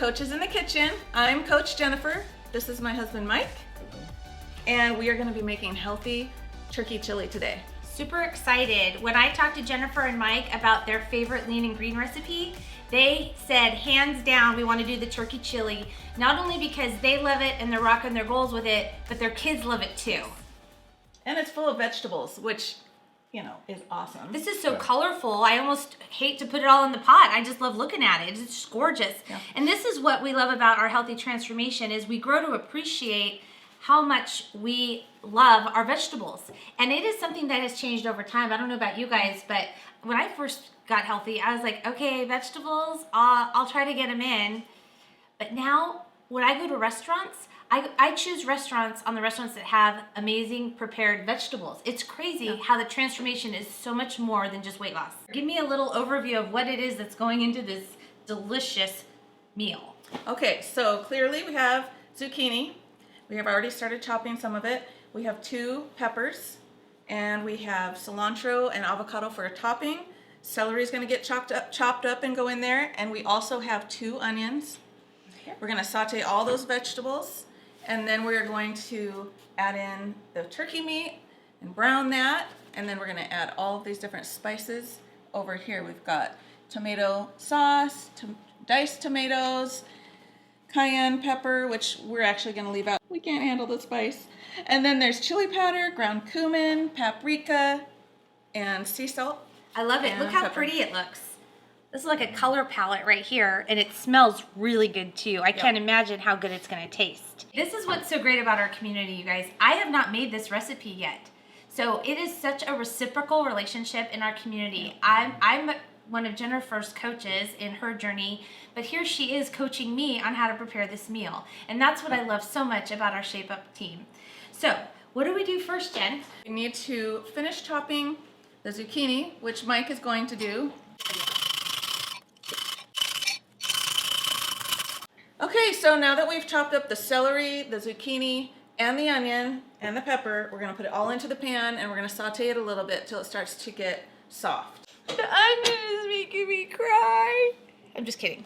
Coaches in the Kitchen. I'm Coach Jennifer. This is my husband Mike. And we are going to be making healthy turkey chili today. Super excited. When I talked to Jennifer and Mike about their favorite lean and green recipe, they said hands down we want to do the turkey chili, not only because they love it and they're rocking their goals with it, but their kids love it too. And it's full of vegetables, which, you know, is awesome. This is so colorful. I almost hate to put it all in the pot. I just love looking at it. It's just gorgeous. Yeah. And this is what we love about our healthy transformation is we grow to appreciate how much we love our vegetables. And it is something that has changed over time. I don't know about you guys, but when I first got healthy, I was like, okay, vegetables, I'll try to get them in. But now when I go to restaurants, I choose restaurants on the restaurants that have amazing prepared vegetables. It's crazy how the transformation is so much more than just weight loss. Give me a little overview of what it is that's going into this delicious meal. Okay, so clearly we have zucchini. We have already started chopping some of it. We have 2 peppers, and we have cilantro and avocado for a topping. Celery is going to get chopped up and go in there, and we also have 2 onions. We're going to saute all those vegetables, and then we're going to add in the turkey meat and brown that, and then we're going to add all of these different spices. Over here we've got tomato sauce, diced tomatoes, cayenne pepper, which we're actually going to leave out. We can't handle the spice. And then there's chili powder, ground cumin, paprika, and sea salt. I love it. And Look how pepper. pretty it looks. This is like a color palette right here, and it smells really good too. I can't imagine how good it's going to taste. This is what's so great about our community, you guys. I have not made this recipe yet. So it is such a reciprocal relationship in our community. I'm one of Jennifer's coaches in her journey, but here she is coaching me on how to prepare this meal. And that's what I love so much about our Shape Up team. So what do we do first, Jen? We need to finish chopping the zucchini, which Mike is going to do. Okay, so now that we've chopped up the celery, the zucchini, and the onion, and the pepper, we're gonna put it all into the pan and we're gonna saute it a little bit till it starts to get soft. The onion is making me cry. I'm just kidding.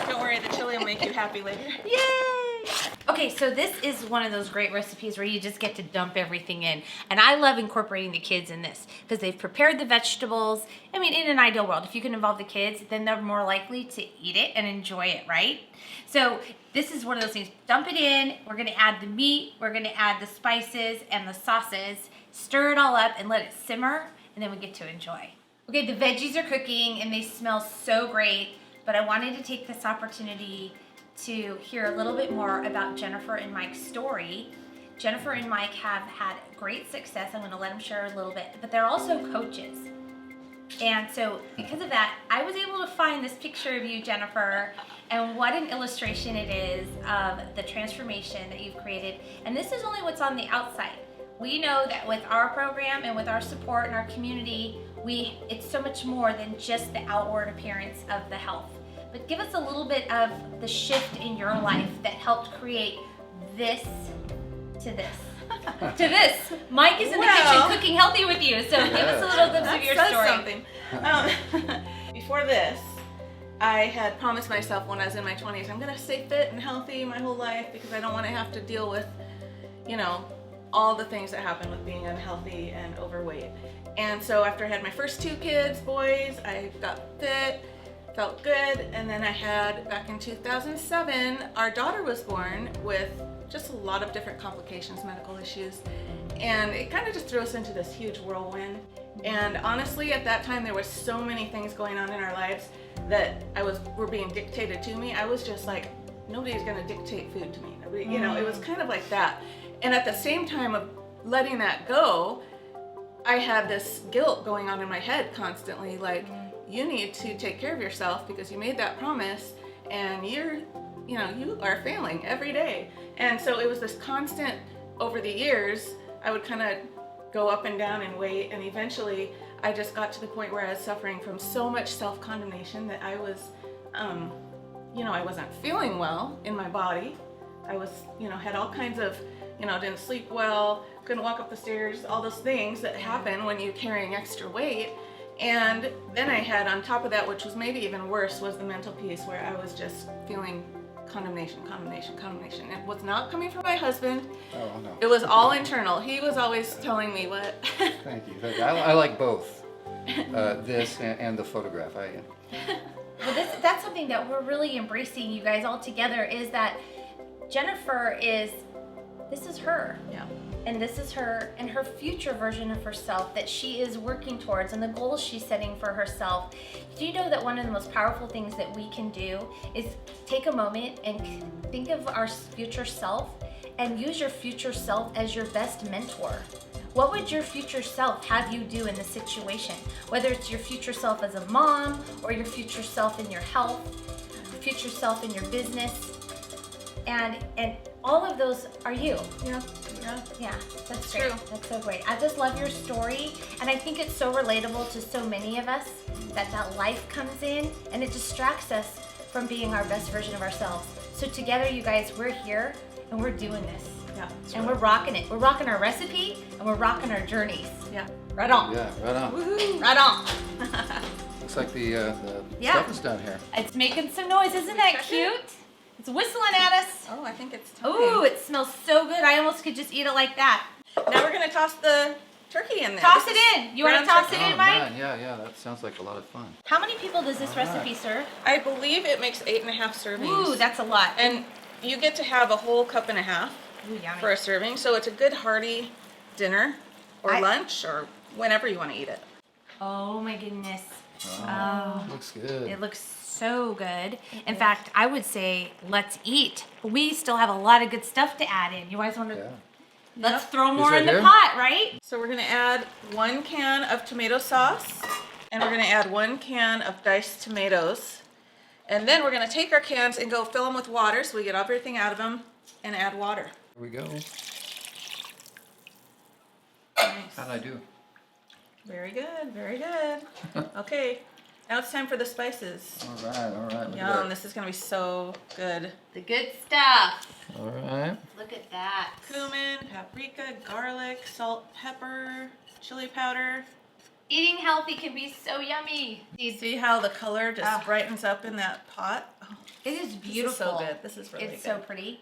Don't worry, the chili will make you happy later. Yay! Okay, so this is one of those great recipes where you just get to dump everything in. And I love incorporating the kids in this because they've prepared the vegetables. I mean, in an ideal world, if you can involve the kids, then they're more likely to eat it and enjoy it, right? So this is one of those things. Dump it in. We're going to add the meat. We're going to add the spices and the sauces. Stir it all up and let it simmer, and then we get to enjoy. Okay, the veggies are cooking, and they smell so great. But I wanted to take this opportunity to hear a little bit more about Jennifer and Mike's story. Jennifer and Mike have had great success. I'm going to let them share a little bit, but they're also coaches. And so because of that, I was able to find this picture of you, Jennifer, and what an illustration it is of the transformation that you've created. And this is only what's on the outside. We know that with our program and with our support and our community, it's so much more than just the outward appearance of the health. But give us a little bit of the shift in your life that helped create this to this. To this. Mike is in the kitchen cooking healthy with you, so give us a little glimpse of your story. Something. Before this, I had promised myself when I was in my 20s, I'm gonna stay fit and healthy my whole life because I don't want to have to deal with, you know, all the things that happen with being unhealthy and overweight. And so after I had my first 2 kids, boys, I got fit, felt good, and then I had, back in 2007, our daughter was born with just a lot of different complications, medical issues, and it kind of just threw us into this huge whirlwind. And honestly, at that time, there was so many things going on in our lives that were being dictated to me. I was just like, nobody's gonna dictate food to me. Nobody, you know, it was kind of like that. And at the same time of letting that go, I had this guilt going on in my head constantly, like, you need to take care of yourself because you made that promise and you are failing every day. And so it was this constant, over the years, I would kind of go up and down in weight, and eventually I just got to the point where I was suffering from so much self-condemnation that I was, I wasn't feeling well in my body. I was, had all kinds of, didn't sleep well, couldn't walk up the stairs, all those things that happen when you're carrying extra weight. And then I had on top of that, which was maybe even worse, was the mental piece where I was just feeling condemnation. It was not coming from my husband. Oh, no. It was all internal. He was always telling me what. Thank you. I like both, this and the photograph. Well, that's something that we're really embracing, you guys, all together, is that Jennifer this is her. Yeah. And this is her and her future version of herself that she is working towards and the goals she's setting for herself. Do you know that one of the most powerful things that we can do is take a moment and think of our future self and use your future self as your best mentor? What would your future self have you do in this situation? Whether it's your future self as a mom or your future self in your health, future self in your business, and all of those are you. Yeah, that's It's great. true. That's so great. I just love your story, and I think it's so relatable to so many of us that life comes in and it distracts us from being our best version of ourselves. So together, you guys, we're here and we're doing this. Yeah. And we're rocking it. We're rocking our recipe and we're rocking our journeys. Yeah. Right on. Yeah, right on. Woohoo. Right on. Looks like the Yeah. stuff is done here. It's making some noise. Isn't that Check cute? it. It's whistling at us. Oh, I think it's time. Ooh, it smells so good. I almost could just eat it like that. Now we're gonna toss the turkey in there. Toss This it is in. You want to ground toss it turkey. in, Mike? Man, yeah, that sounds like a lot of fun. How many people does this All right. recipe serve? I believe it makes 8.5 servings. Ooh, that's a lot. And you get to have a whole cup and a half Ooh, yummy. for a serving, so it's a good hearty dinner or lunch or whenever you want to eat it. Oh my goodness. Oh, looks good. It looks so good. In fact, I would say let's eat. We still have a lot of good stuff to add in. You guys want to? Yeah. Let's throw more right in the here? pot, right? So we're gonna add 1 can of tomato sauce, and we're gonna add 1 can of diced tomatoes. And then we're gonna take our cans and go fill them with water so we get everything out of them and add water. Here we go. Nice. How'd I do? Very good, very good. Okay, now it's time for the spices. All right. Look at Yum, that. this is gonna be so good. The good stuff. All right. Look at that. Cumin, paprika, garlic, salt, pepper, chili powder. Eating healthy can be so yummy. You see how the color just Ah. brightens up in that pot? Oh, It is this beautiful. is so good. This is really It's good. so pretty.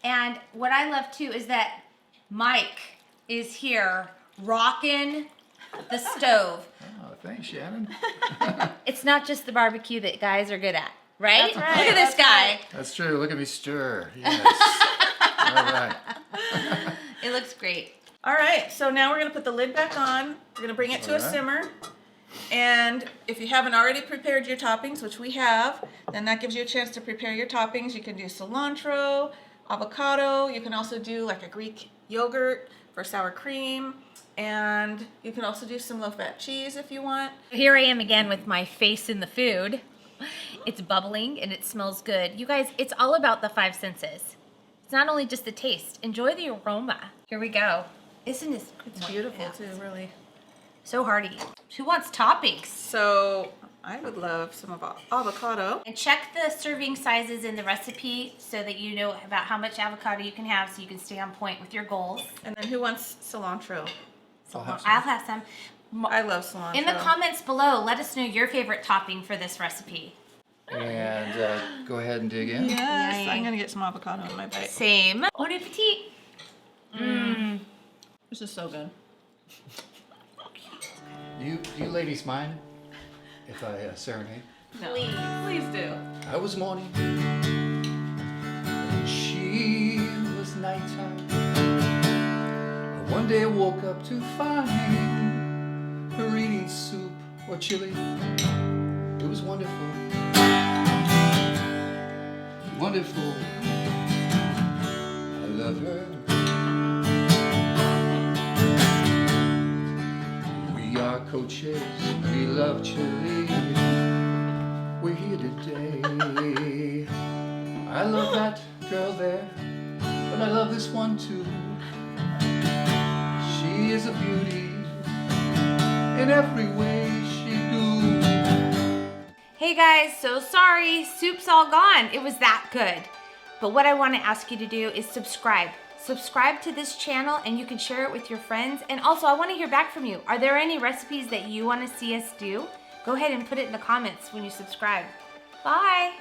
And what I love too is that Mike is here rocking the stove. Oh, thanks, Shannon. It's not just the barbecue that guys are good at, right? That's right, Look at this that's guy. right. That's true. Look at me stir. Yes. All right. It looks great. All right, so now we're gonna put the lid back on. We're gonna bring it to a All right. simmer. And if you haven't already prepared your toppings, which we have, then that gives you a chance to prepare your toppings. You can do cilantro, avocado. You can also do like a Greek yogurt for sour cream. And you can also do some low-fat cheese if you want. Here I am again with my face in the food. It's bubbling and it smells good. You guys, it's all about the 5 senses. It's not only just the taste. Enjoy the aroma. Here we go. Isn't this? It's beautiful too, really. So hearty. Who wants toppings? So I would love some avocado. And check the serving sizes in the recipe so that you know about how much avocado you can have so you can stay on point with your goals. And then who wants cilantro? I'll have some. I'll have some. I love cilantro. In the comments below, let us know your favorite topping for this recipe. And go ahead and dig in. Yes, Yay. I'm gonna get some avocado in my bite. Same. Bon appetit. This is so good. You ladies mind if I serenade? No. Please. Please do. I was morning, and she was nighttime. One day I woke up to find her eating soup or chili. It was wonderful, wonderful. I love her. We are coaches, we love chili. We're here today. I love that girl there, but I love this one too. She is a beauty in every way she do. Hey guys, so sorry, soup's all gone. It was that good. But what I want to ask you to do is subscribe. Subscribe to this channel and you can share it with your friends. And also, I want to hear back from you. Are there any recipes that you want to see us do? Go ahead and put it in the comments when you subscribe. Bye.